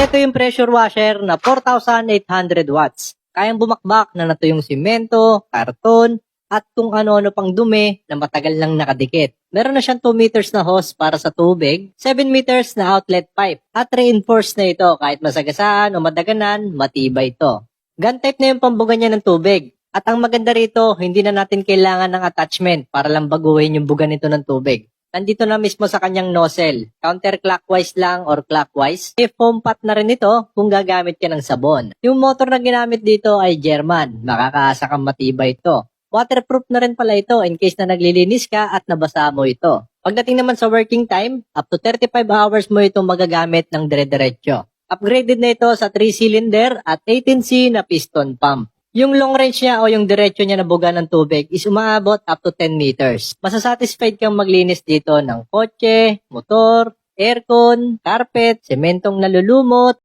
Ito yung pressure washer na 4,800 watts. Kayang bumakbak na nato yung simento, karton, at kung ano-ano pang dumi na matagal lang nakadikit. Meron na siyang 2 meters na hose para sa tubig, 7 meters na outlet pipe, at reinforced na ito kahit masagasaan o madaganan, matibay ito. Gun type na yung pambuga niya ng tubig. At ang maganda rito, hindi na natin kailangan ng attachment para lang baguhin yung buga nito ng tubig. Nandito na mismo sa kanyang nozzle. Counterclockwise lang or clockwise. May foam pot na rin ito kung gagamit ka ng sabon. Yung motor na ginamit dito ay German. Makakaasa kang matibay ito. Waterproof na rin pala ito in case na naglilinis ka at nabasa mo ito. Pagdating naman sa working time, up to 35 hours mo itong magagamit ng dire-diretso. Upgraded na ito sa 3-cylinder at 18C na piston pump. Yung long range niya o yung diretso niya na buga ng tubig is umaabot up to 10 meters. Masasatisfied kang maglinis dito ng kotse, motor, aircon, carpet, sementong nalulumot,